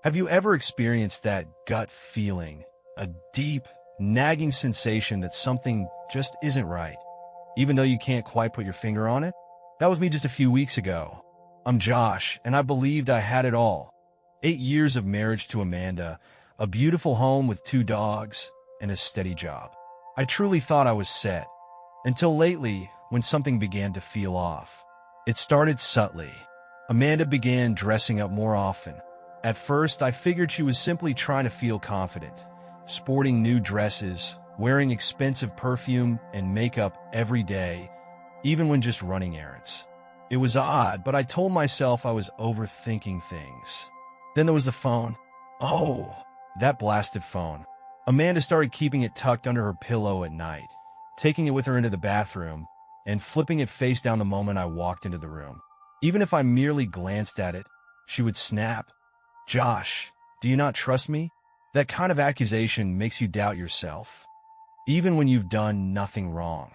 Have you ever experienced that gut feeling, a deep, nagging sensation that something just isn't right, even though you can't quite put your finger on it? That was me just a few weeks ago. I'm Josh, and I believed I had it all. 8 years of marriage to Amanda, a beautiful home with 2 dogs, and a steady job. I truly thought I was set, until lately when something began to feel off. It started subtly. Amanda began dressing up more often. At first, I figured she was simply trying to feel confident, sporting new dresses, wearing expensive perfume and makeup every day, even when just running errands. It was odd, but I told myself I was overthinking things. Then there was the phone. Oh, that blasted phone. Amanda started keeping it tucked under her pillow at night, taking it with her into the bathroom, and flipping it face down the moment I walked into the room. Even if I merely glanced at it, she would snap. "Josh, do you not trust me?" That kind of accusation makes you doubt yourself, even when you've done nothing wrong.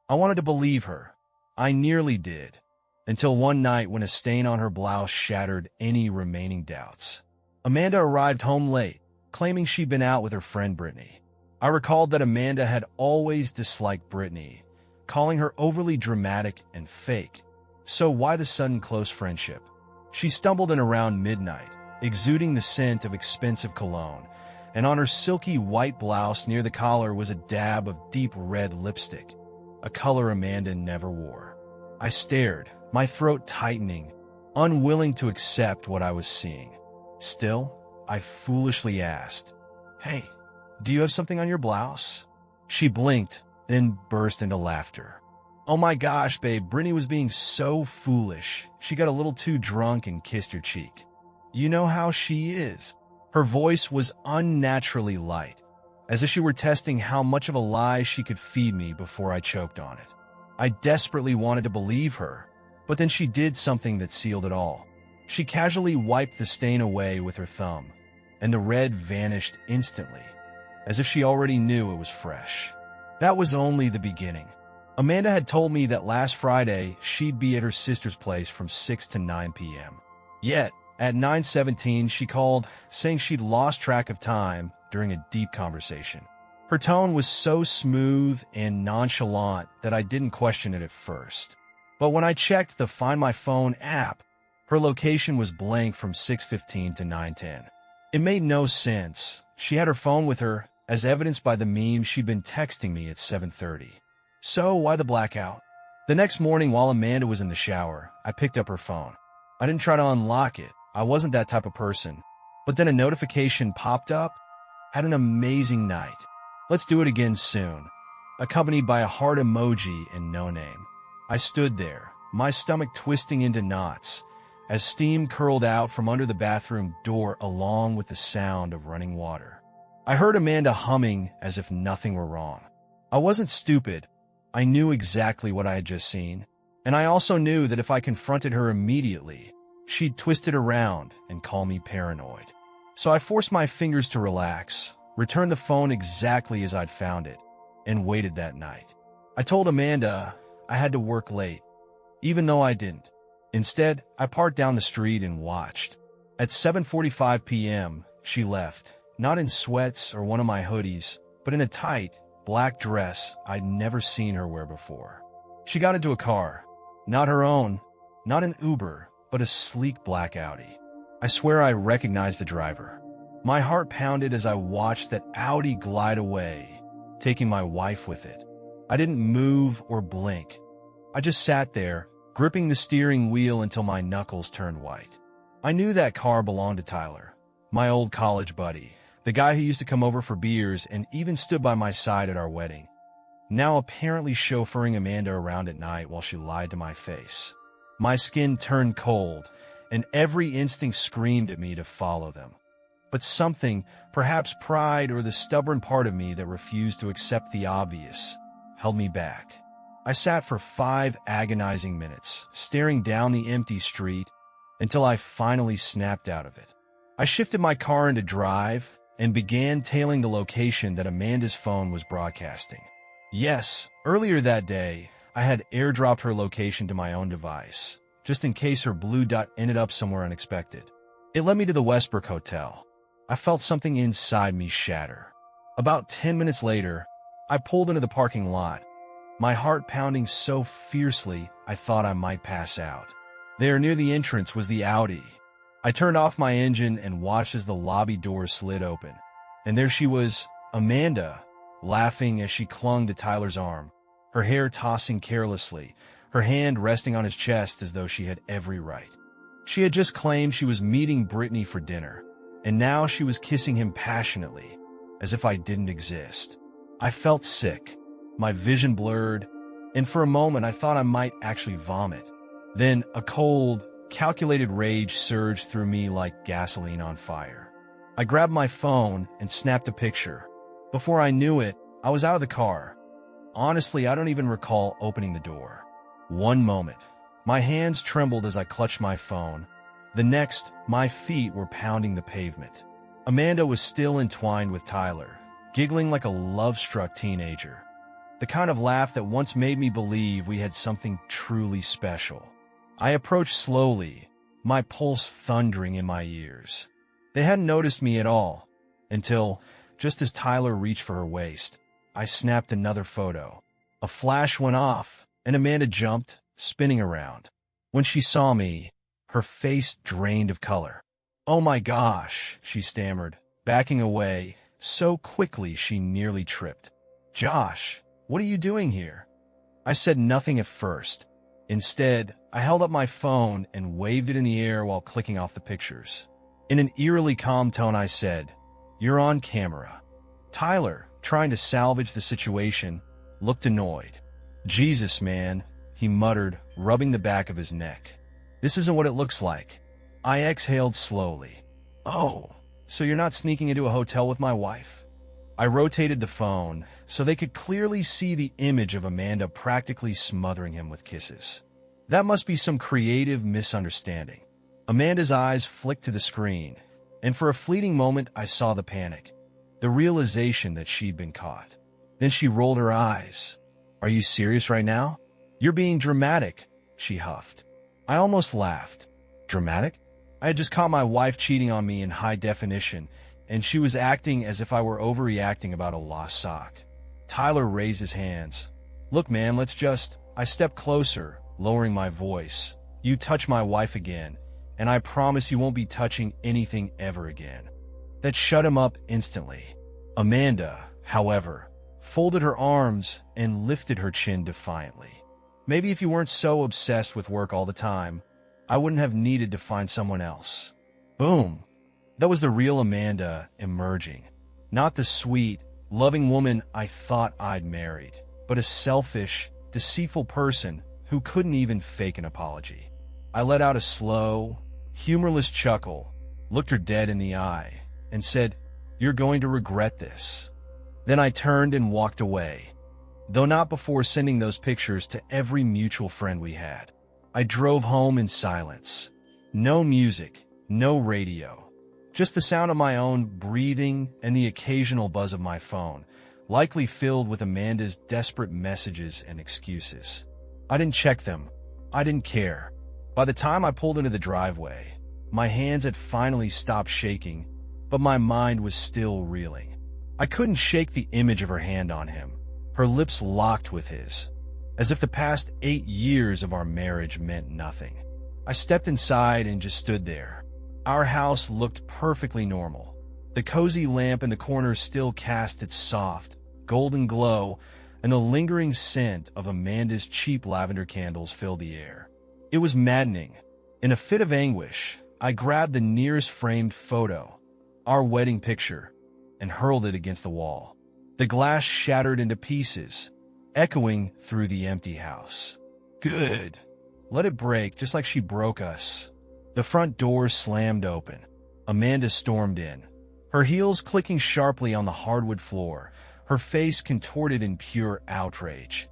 I wanted to believe her. I nearly did, until one night when a stain on her blouse shattered any remaining doubts. Amanda arrived home late, claiming she'd been out with her friend Brittany. I recalled that Amanda had always disliked Brittany, calling her overly dramatic and fake. So why the sudden close friendship? She stumbled in around midnight, exuding the scent of expensive cologne, and on her silky white blouse near the collar was a dab of deep red lipstick, a color Amanda never wore. I stared, my throat tightening, unwilling to accept what I was seeing. Still, I foolishly asked, "Hey, do you have something on your blouse?" She blinked, then burst into laughter. "Oh my gosh, babe, Brittany was being so foolish. She got a little too drunk and kissed your cheek. You know how she is." Her voice was unnaturally light, as if she were testing how much of a lie she could feed me before I choked on it. I desperately wanted to believe her, but then she did something that sealed it all. She casually wiped the stain away with her thumb, and the red vanished instantly, as if she already knew it was fresh. That was only the beginning. Amanda had told me that last Friday she'd be at her sister's place from 6 to 9 p.m. Yet, at 9:17, she called, saying she'd lost track of time during a deep conversation. Her tone was so smooth and nonchalant that I didn't question it at first. But when I checked the Find My Phone app, her location was blank from 6:15 to 9:10. It made no sense. She had her phone with her, as evidenced by the meme she'd been texting me at 7:30. So why the blackout? The next morning while Amanda was in the shower, I picked up her phone. I didn't try to unlock it. I wasn't that type of person. But then a notification popped up. "Had an amazing night. Let's do it again soon," accompanied by a heart emoji and no name. I stood there, my stomach twisting into knots, as steam curled out from under the bathroom door along with the sound of running water. I heard Amanda humming as if nothing were wrong. I wasn't stupid. I knew exactly what I had just seen, and I also knew that if I confronted her immediately, she'd twist it around and call me paranoid. So I forced my fingers to relax, returned the phone exactly as I'd found it, and waited that night. I told Amanda I had to work late, even though I didn't. Instead, I parked down the street and watched. At 7:45 p.m., she left, not in sweats or one of my hoodies, but in a tight, black dress I'd never seen her wear before. She got into a car, not her own, not an Uber, but a sleek black Audi. I swear I recognized the driver. My heart pounded as I watched that Audi glide away, taking my wife with it. I didn't move or blink. I just sat there, gripping the steering wheel until my knuckles turned white. I knew that car belonged to Tyler, my old college buddy, the guy who used to come over for beers and even stood by my side at our wedding, now apparently chauffeuring Amanda around at night while she lied to my face. My skin turned cold, and every instinct screamed at me to follow them. But something, perhaps pride or the stubborn part of me that refused to accept the obvious, held me back. I sat for 5 agonizing minutes, staring down the empty street until I finally snapped out of it. I shifted my car into drive and began tailing the location that Amanda's phone was broadcasting. Yes, earlier that day, I had airdropped her location to my own device, just in case her blue dot ended up somewhere unexpected. It led me to the Westbrook Hotel. I felt something inside me shatter. About 10 minutes later, I pulled into the parking lot, my heart pounding so fiercely I thought I might pass out. There near the entrance was the Audi. I turned off my engine and watched as the lobby doors slid open. And there she was, Amanda, laughing as she clung to Tyler's arm, her hair tossing carelessly, her hand resting on his chest as though she had every right. She had just claimed she was meeting Brittany for dinner, and now she was kissing him passionately, as if I didn't exist. I felt sick, my vision blurred, and for a moment I thought I might actually vomit. Then a cold, calculated rage surged through me like gasoline on fire. I grabbed my phone and snapped a picture. Before I knew it, I was out of the car. Honestly, I don't even recall opening the door. One moment, my hands trembled as I clutched my phone. The next, my feet were pounding the pavement. Amanda was still entwined with Tyler, giggling like a love-struck teenager. The kind of laugh that once made me believe we had something truly special. I approached slowly, my pulse thundering in my ears. They hadn't noticed me at all, until, just as Tyler reached for her waist, I snapped another photo. A flash went off, and Amanda jumped, spinning around. When she saw me, her face drained of color. "Oh my gosh," she stammered, backing away so quickly she nearly tripped. "Josh, what are you doing here?" I said nothing at first. Instead, I held up my phone and waved it in the air while clicking off the pictures. In an eerily calm tone, I said, "You're on camera." Tyler, trying to salvage the situation, looked annoyed. "Jesus, man," he muttered, rubbing the back of his neck. "This isn't what it looks like." I exhaled slowly. "Oh, so you're not sneaking into a hotel with my wife?" I rotated the phone so they could clearly see the image of Amanda practically smothering him with kisses. That must be some creative misunderstanding. Amanda's eyes flicked to the screen, and for a fleeting moment I saw the panic, the realization that she'd been caught. Then she rolled her eyes. "Are you serious right now? You're being dramatic," she huffed. I almost laughed. Dramatic? I had just caught my wife cheating on me in high definition, and she was acting as if I were overreacting about a lost sock. Tyler raised his hands. "Look, man, let's just..." I stepped closer, lowering my voice. "You touch my wife again, and I promise you won't be touching anything ever again." That shut him up instantly. Amanda, however, folded her arms and lifted her chin defiantly. "Maybe if you weren't so obsessed with work all the time, I wouldn't have needed to find someone else." Boom. That was the real Amanda emerging. Not the sweet, loving woman I thought I'd married, but a selfish, deceitful person who couldn't even fake an apology. I let out a slow, humorless chuckle, looked her dead in the eye, and said, "You're going to regret this." Then I turned and walked away, though not before sending those pictures to every mutual friend we had. I drove home in silence. No music, no radio. Just the sound of my own breathing and the occasional buzz of my phone, likely filled with Amanda's desperate messages and excuses. I didn't check them. I didn't care. By the time I pulled into the driveway, my hands had finally stopped shaking, but my mind was still reeling. I couldn't shake the image of her hand on him, her lips locked with his, as if the past 8 years of our marriage meant nothing. I stepped inside and just stood there. Our house looked perfectly normal. The cozy lamp in the corner still cast its soft, golden glow, and the lingering scent of Amanda's cheap lavender candles filled the air. It was maddening. In a fit of anguish, I grabbed the nearest framed photo, our wedding picture, and hurled it against the wall. The glass shattered into pieces, echoing through the empty house. Good. Let it break just like she broke us. The front door slammed open. Amanda stormed in, her heels clicking sharply on the hardwood floor, her face contorted in pure outrage,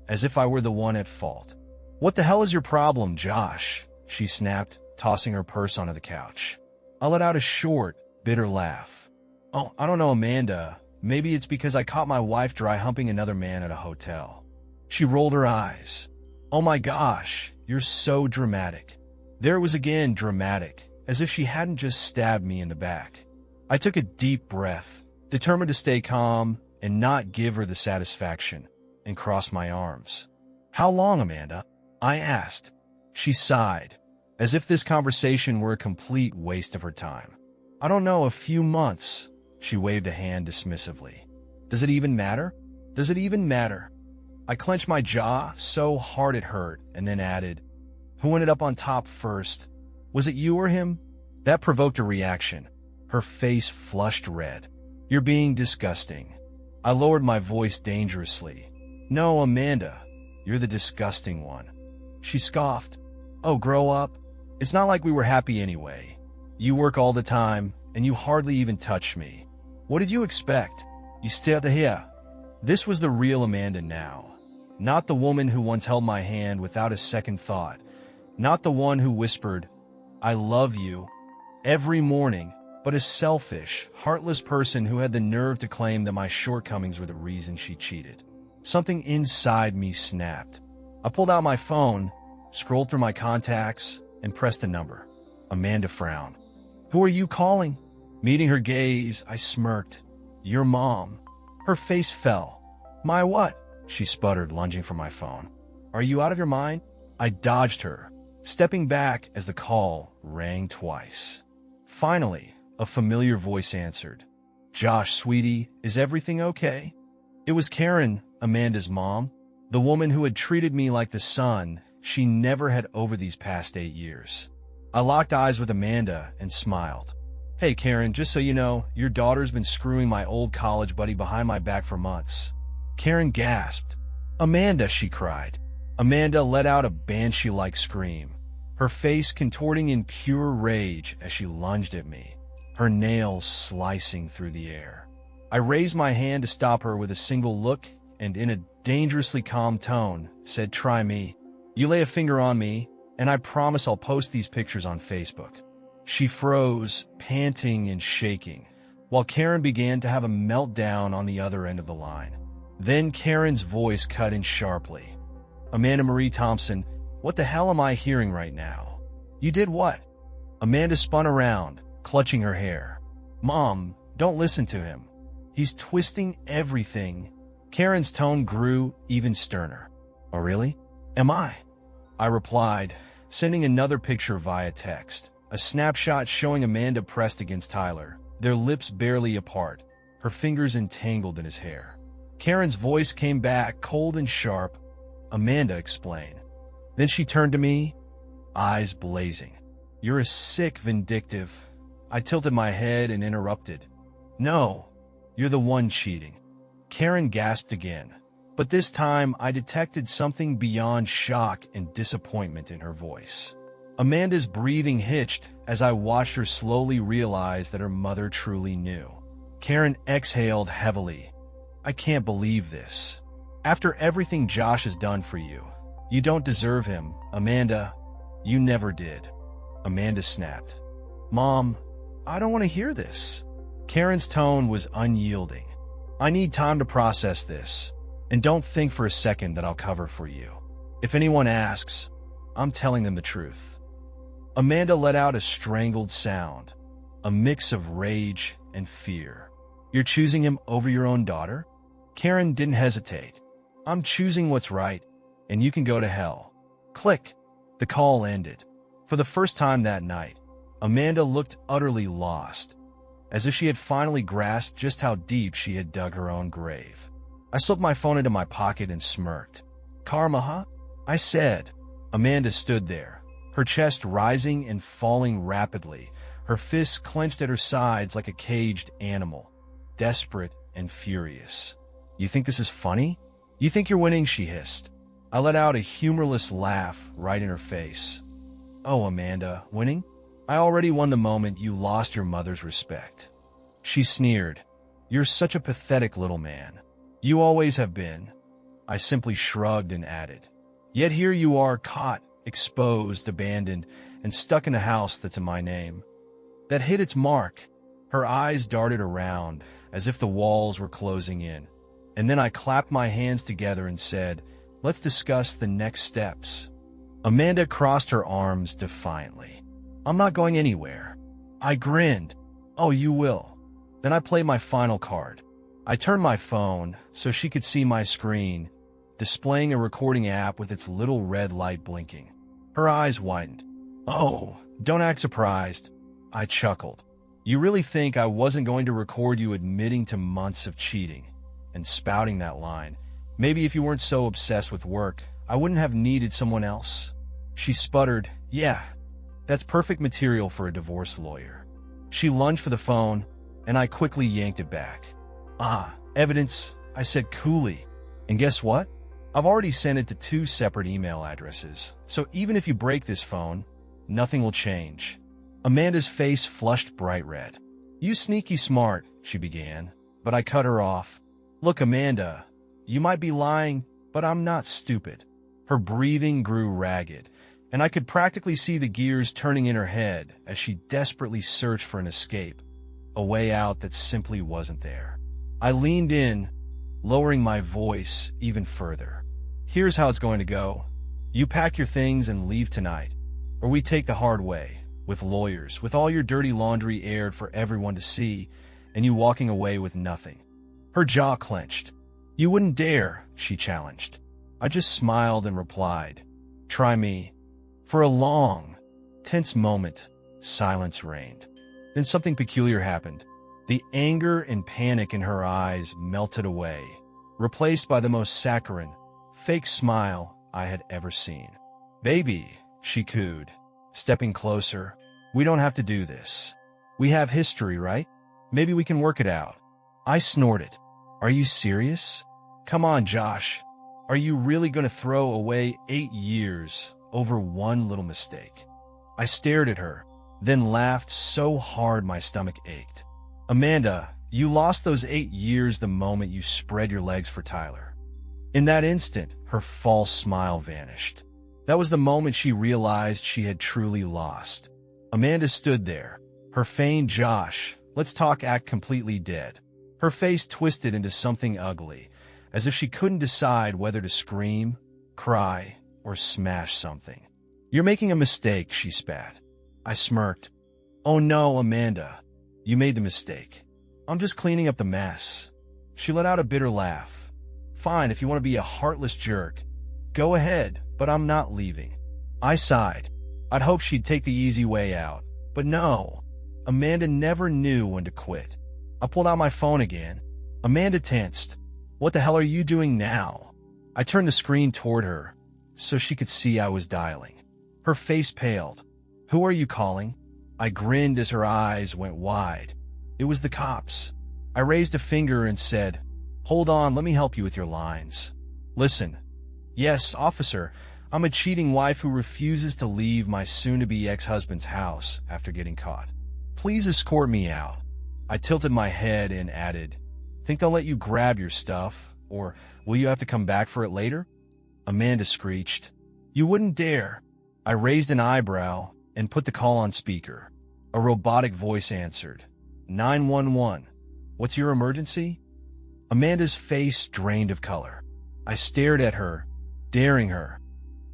as if I were the one at fault. "What the hell is your problem, Josh?" she snapped, tossing her purse onto the couch. I let out a short, bitter laugh. "Oh, I don't know, Amanda. Maybe it's because I caught my wife dry humping another man at a hotel." She rolled her eyes. "Oh my gosh, you're so dramatic." There it was again, dramatic, as if she hadn't just stabbed me in the back. I took a deep breath, determined to stay calm and not give her the satisfaction, and crossed my arms. "How long, Amanda?" I asked. She sighed, as if this conversation were a complete waste of her time. "I don't know, a few months." She waved a hand dismissively. "Does it even matter? Does it even matter?" I clenched my jaw so hard it hurt, and then added, "Who ended up on top first? Was it you or him?" That provoked a reaction. Her face flushed red. "You're being disgusting." I lowered my voice dangerously. "No, Amanda, you're the disgusting one." She scoffed. "Oh, grow up. It's not like we were happy anyway. You work all the time, and you hardly even touch me. What did you expect? You stay out here." This was the real Amanda now. Not the woman who once held my hand without a second thought. Not the one who whispered, "I love you," every morning, but a selfish, heartless person who had the nerve to claim that my shortcomings were the reason she cheated. Something inside me snapped. I pulled out my phone, scrolled through my contacts, and pressed a number. Amanda frowned. "Who are you calling?" Meeting her gaze, I smirked. "Your mom." Her face fell. "My what?" she sputtered, lunging for my phone. "Are you out of your mind?" I dodged her, stepping back as the call rang twice. Finally, a familiar voice answered. "Josh, sweetie, is everything okay?" It was Karen, Amanda's mom, the woman who had treated me like the son she never had over these past 8 years. I locked eyes with Amanda and smiled. "Hey, Karen, just so you know, your daughter's been screwing my old college buddy behind my back for months." Karen gasped. "Amanda," she cried. Amanda let out a banshee-like scream, her face contorting in pure rage as she lunged at me, her nails slicing through the air. I raised my hand to stop her with a single look and, in a dangerously calm tone, said, "Try me. You lay a finger on me, and I promise I'll post these pictures on Facebook." She froze, panting and shaking, while Karen began to have a meltdown on the other end of the line. Then Karen's voice cut in sharply. "Amanda Marie Thompson, what the hell am I hearing right now? You did what?" Amanda spun around, clutching her hair. "Mom, don't listen to him. He's twisting everything." Karen's tone grew even sterner. "Oh, really? Am I?" I replied, sending another picture via text. A snapshot showing Amanda pressed against Tyler, their lips barely apart, her fingers entangled in his hair. Karen's voice came back, cold and sharp. "Amanda, explain." Then she turned to me, eyes blazing. "You're a sick, vindictive." I tilted my head and interrupted. "No, you're the one cheating." Karen gasped again, but this time I detected something beyond shock and disappointment in her voice. Amanda's breathing hitched as I watched her slowly realize that her mother truly knew. Karen exhaled heavily. "I can't believe this. After everything Josh has done for you, you don't deserve him, Amanda. You never did." Amanda snapped. "Mom, I don't want to hear this." Karen's tone was unyielding. "I need time to process this, and don't think for a second that I'll cover for you. If anyone asks, I'm telling them the truth." Amanda let out a strangled sound, a mix of rage and fear. "You're choosing him over your own daughter?" Karen didn't hesitate. "I'm choosing what's right, and you can go to hell." Click. The call ended. For the first time that night, Amanda looked utterly lost, as if she had finally grasped just how deep she had dug her own grave. I slipped my phone into my pocket and smirked. "Karma, huh?" I said. Amanda stood there, her chest rising and falling rapidly, her fists clenched at her sides like a caged animal, desperate and furious. "You think this is funny? You think you're winning?" she hissed. I let out a humorless laugh right in her face. "Oh, Amanda, winning? I already won the moment you lost your mother's respect." She sneered. "You're such a pathetic little man. You always have been." I simply shrugged and added, "Yet here you are, caught, exposed, abandoned, and stuck in a house that's in my name." That hit its mark. Her eyes darted around, as if the walls were closing in. And then I clapped my hands together and said, "Let's discuss the next steps." Amanda crossed her arms defiantly. I'm not going anywhere. I grinned. Oh, you will. Then I played my final card. I turned my phone so she could see my screen, displaying a recording app with its little red light blinking. Her eyes widened. Oh, don't act surprised. I chuckled. You really think I wasn't going to record you admitting to months of cheating and spouting that line? Maybe if you weren't so obsessed with work, I wouldn't have needed someone else. She sputtered, yeah, that's perfect material for a divorce lawyer. She lunged for the phone, and I quickly yanked it back. Ah, evidence, I said coolly. And guess what? I've already sent it to 2 separate email addresses, so even if you break this phone, nothing will change. Amanda's face flushed bright red. You sneaky smart, she began, but I cut her off. Look, Amanda, you might be lying, but I'm not stupid. Her breathing grew ragged, and I could practically see the gears turning in her head as she desperately searched for an escape, a way out that simply wasn't there. I leaned in, lowering my voice even further. Here's how it's going to go. You pack your things and leave tonight, or we take the hard way, with lawyers, with all your dirty laundry aired for everyone to see, and you walking away with nothing. Her jaw clenched. You wouldn't dare, she challenged. I just smiled and replied, try me. For a long, tense moment, silence reigned. Then something peculiar happened. The anger and panic in her eyes melted away, replaced by the most saccharine, fake smile I had ever seen. Baby, she cooed, stepping closer. We don't have to do this. We have history, right? Maybe we can work it out. I snorted. Are you serious? Come on, Josh. Are you really going to throw away 8 years over one little mistake? I stared at her, then laughed so hard my stomach ached. Amanda, you lost those 8 years the moment you spread your legs for Tyler. In that instant, her false smile vanished. That was the moment she realized she had truly lost. Amanda stood there, her feigned Josh, let's talk act completely dead. Her face twisted into something ugly, as if she couldn't decide whether to scream, cry, or smash something. You're making a mistake, she spat. I smirked. Oh no, Amanda, you made the mistake. I'm just cleaning up the mess. She let out a bitter laugh. Fine, if you want to be a heartless jerk, go ahead, but I'm not leaving. I sighed. I'd hoped she'd take the easy way out, but no. Amanda never knew when to quit. I pulled out my phone again. Amanda tensed. What the hell are you doing now? I turned the screen toward her so she could see I was dialing. Her face paled. Who are you calling? I grinned as her eyes went wide. It was the cops. I raised a finger and said, hold on, let me help you with your lines. Listen. Yes, officer, I'm a cheating wife who refuses to leave my soon-to-be ex-husband's house after getting caught. Please escort me out. I tilted my head and added, think they'll let you grab your stuff, or will you have to come back for it later? Amanda screeched. You wouldn't dare. I raised an eyebrow and put the call on speaker. A robotic voice answered. 911. What's your emergency? Amanda's face drained of color. I stared at her, daring her,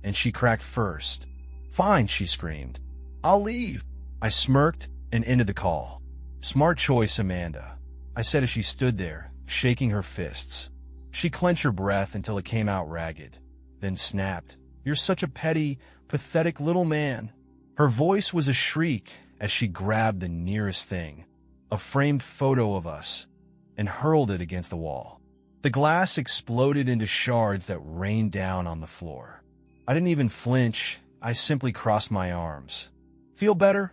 and she cracked first. Fine, she screamed. I'll leave. I smirked and ended the call. Smart choice, Amanda, I said as she stood there, shaking her fists. She clenched her breath until it came out ragged, then snapped. You're such a petty, pathetic little man. Her voice was a shriek as she grabbed the nearest thing, a framed photo of us, and hurled it against the wall. The glass exploded into shards that rained down on the floor. I didn't even flinch. I simply crossed my arms. Feel better?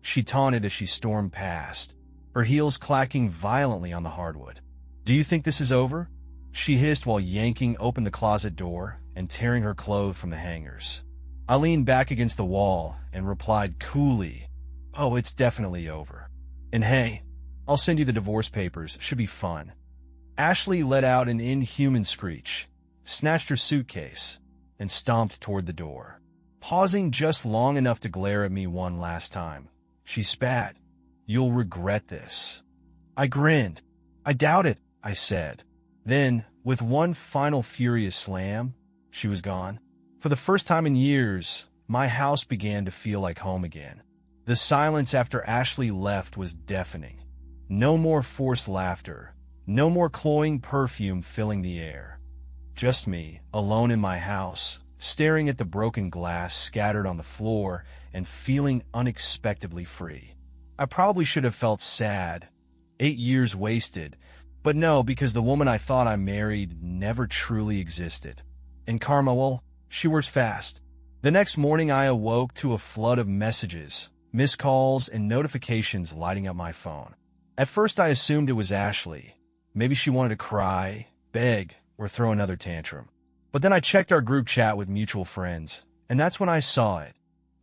She taunted as she stormed past, her heels clacking violently on the hardwood. Do you think this is over? She hissed while yanking open the closet door and tearing her clothes from the hangers. I leaned back against the wall and replied coolly, oh, it's definitely over. And hey, I'll send you the divorce papers. Should be fun. Ashley let out an inhuman screech, snatched her suitcase, and stomped toward the door. Pausing just long enough to glare at me one last time, she spat, You'll regret this. I grinned. I doubt it, I said. Then, with one final furious slam, she was gone. For the first time in years, my house began to feel like home again. The silence after Ashley left was deafening. No more forced laughter. No more cloying perfume filling the air. Just me, alone in my house, staring at the broken glass scattered on the floor and feeling unexpectedly free. I probably should have felt sad. 8 years wasted. But no, because the woman I thought I married never truly existed. And karma, well, she works fast. The next morning I awoke to a flood of messages, missed calls, and notifications lighting up my phone. At first I assumed it was Ashley. Maybe she wanted to cry, beg, or throw another tantrum. But then I checked our group chat with mutual friends, and that's when I saw it.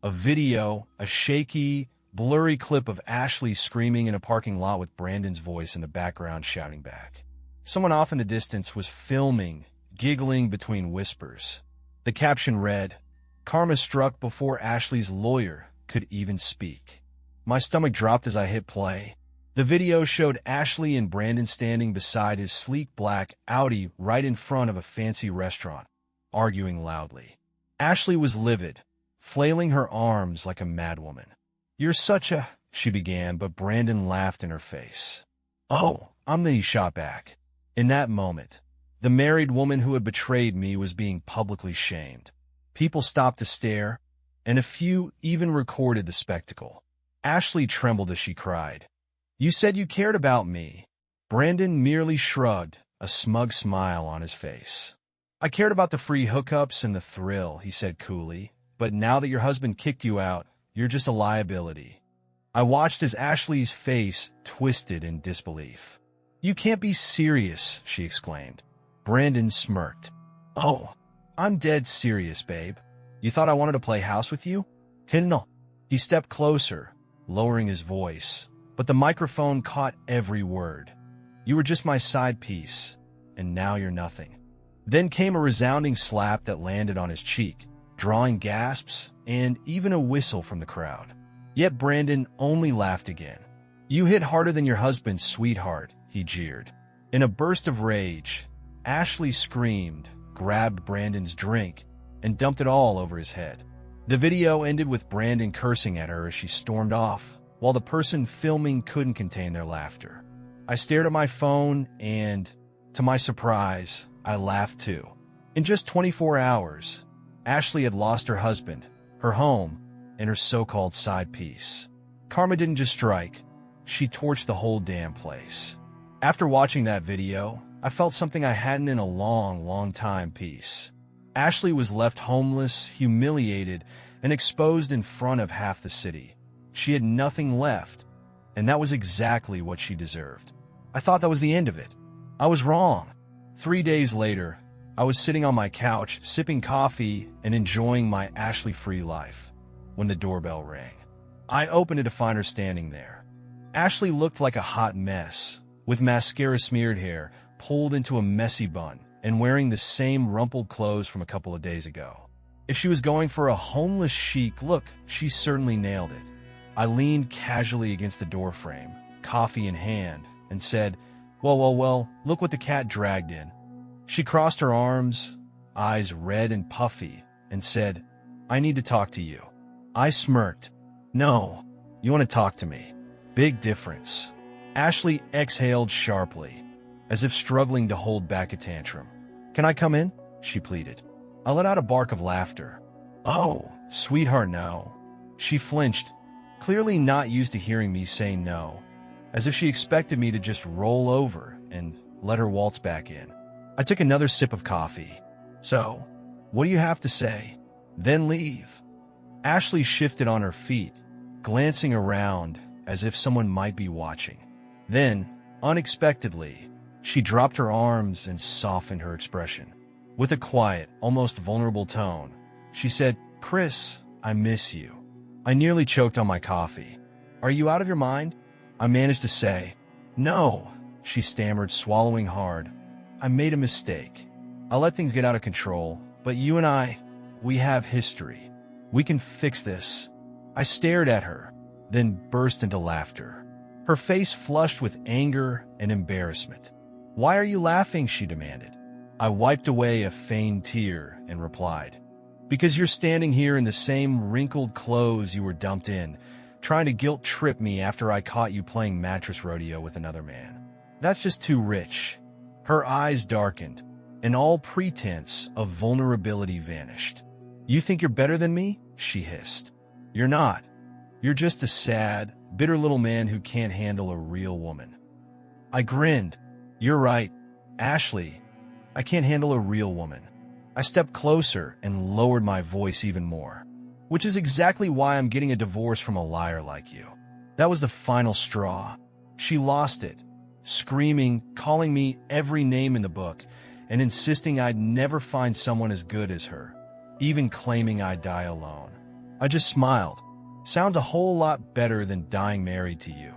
A video, a shaky, blurry clip of Ashley screaming in a parking lot with Brandon's voice in the background shouting back. Someone off in the distance was filming, giggling between whispers. The caption read, "Karma struck before Ashley's lawyer could even speak." My stomach dropped as I hit play. The video showed Ashley and Brandon standing beside his sleek black Audi right in front of a fancy restaurant, arguing loudly. Ashley was livid, flailing her arms like a madwoman. "You're such a—" she began, but Brandon laughed in her face. "Oh, I'm the," he shot back. In that moment, the married woman who had betrayed me was being publicly shamed. People stopped to stare, and a few even recorded the spectacle. Ashley trembled as she cried, "You said you cared about me." Brandon merely shrugged, a smug smile on his face. "I cared about the free hookups and the thrill," he said coolly, "but now that your husband kicked you out, you're just a liability." I watched as Ashley's face twisted in disbelief. "You can't be serious," she exclaimed. Brandon smirked. "Oh, I'm dead serious, babe. You thought I wanted to play house with you? No." He stepped closer, lowering his voice, but the microphone caught every word. "You were just my side piece, and now you're nothing." Then came a resounding slap that landed on his cheek, drawing gasps and even a whistle from the crowd. Yet Brandon only laughed again. "You hit harder than your husband, sweetheart," he jeered. In a burst of rage, Ashley screamed, grabbed Brandon's drink, and dumped it all over his head. The video ended with Brandon cursing at her as she stormed off, while the person filming couldn't contain their laughter. I stared at my phone and, to my surprise, I laughed too. In just 24 hours, Ashley had lost her husband, her home, and her so-called side piece. Karma didn't just strike, she torched the whole damn place. After watching that video, I felt something I hadn't in a long time. Peace. Ashley was left homeless, humiliated, and exposed in front of half the city. She had nothing left, and that was exactly what she deserved. I thought that was the end of it. I was wrong. 3 days later, I was sitting on my couch, sipping coffee and enjoying my Ashley-free life, when the doorbell rang. I opened it to find her standing there. Ashley looked like a hot mess, with mascara-smeared hair pulled into a messy bun and wearing the same rumpled clothes from a couple of days ago. If she was going for a homeless chic look, she certainly nailed it. I leaned casually against the doorframe, coffee in hand, and said, well, look what the cat dragged in." She crossed her arms, eyes red and puffy, and said, "I need to talk to you." I smirked. "No, you want to talk to me. Big difference." Ashley exhaled sharply, as if struggling to hold back a tantrum. "Can I come in?" she pleaded. I let out a bark of laughter. "Oh, sweetheart, no." She flinched, clearly not used to hearing me say no, as if she expected me to just roll over and let her waltz back in. I took another sip of coffee. "So, what do you have to say? Then leave." Ashley shifted on her feet, glancing around as if someone might be watching. Then, unexpectedly, she dropped her arms and softened her expression. With a quiet, almost vulnerable tone, she said, "Chris, I miss you." I nearly choked on my coffee. "Are you out of your mind?" I managed to say. "No," she stammered, swallowing hard. "I made a mistake. I let things get out of control, but you and we have history. We can fix this." I stared at her, then burst into laughter. Her face flushed with anger and embarrassment. "Why are you laughing?" she demanded. I wiped away a feigned tear and replied, "Because you're standing here in the same wrinkled clothes you were dumped in, trying to guilt trip me after I caught you playing mattress rodeo with another man. That's just too rich." Her eyes darkened, and all pretense of vulnerability vanished. "You think you're better than me?" she hissed. "You're not. You're just a sad, bitter little man who can't handle a real woman." I grinned. "You're right, Ashley. I can't handle a real woman." I stepped closer and lowered my voice even more. "Which is exactly why I'm getting a divorce from a liar like you." That was the final straw. She lost it, screaming, calling me every name in the book, and insisting I'd never find someone as good as her, even claiming I'd die alone. I just smiled. "Sounds a whole lot better than dying married to you,"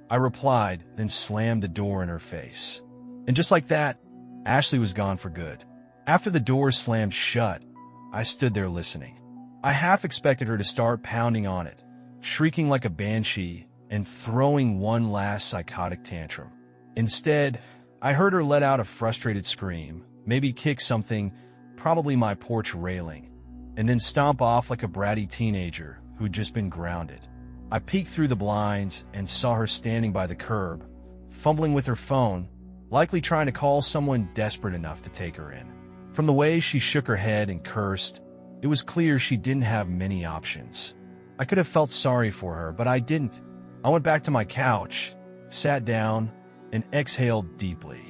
I replied, then slammed the door in her face. And just like that, Ashley was gone for good. After the door slammed shut, I stood there listening. I half expected her to start pounding on it, shrieking like a banshee, and throwing one last psychotic tantrum. Instead, I heard her let out a frustrated scream, maybe kick something, probably my porch railing, and then stomp off like a bratty teenager who'd just been grounded. I peeked through the blinds and saw her standing by the curb, fumbling with her phone, likely trying to call someone desperate enough to take her in. From the way she shook her head and cursed, it was clear she didn't have many options. I could have felt sorry for her, but I didn't. I went back to my couch, sat down, and exhaled deeply.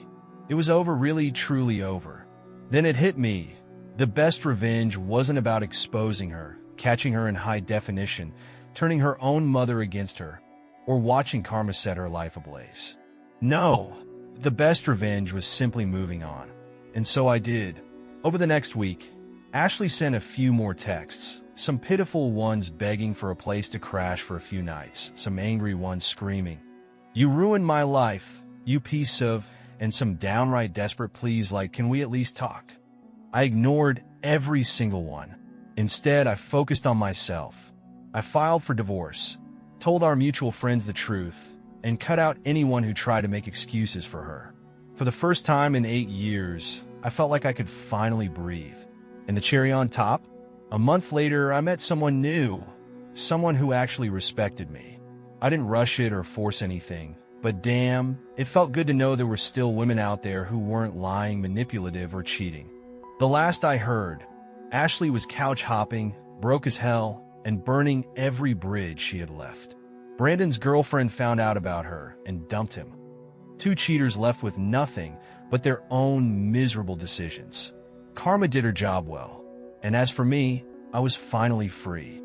It was over, really, truly over. Then it hit me. The best revenge wasn't about exposing her, catching her in high definition, turning her own mother against her, or watching karma set her life ablaze. No, the best revenge was simply moving on. And so I did. Over the next week, Ashley sent a few more texts, some pitiful ones begging for a place to crash for a few nights, some angry ones screaming, "You ruined my life, you piece of," and some downright desperate pleas like, "Can we at least talk?" I ignored every single one. Instead, I focused on myself. I filed for divorce, told our mutual friends the truth, and cut out anyone who tried to make excuses for her. For the first time in 8 years, I felt like I could finally breathe. And the cherry on top? A month later, I met someone new, someone who actually respected me. I didn't rush it or force anything, but damn, it felt good to know there were still women out there who weren't lying, manipulative, or cheating. The last I heard, Ashley was couch hopping, broke as hell, and burning every bridge she had left. Brandon's girlfriend found out about her and dumped him. 2 cheaters left with nothing but their own miserable decisions. Karma did her job well, and as for me, I was finally free.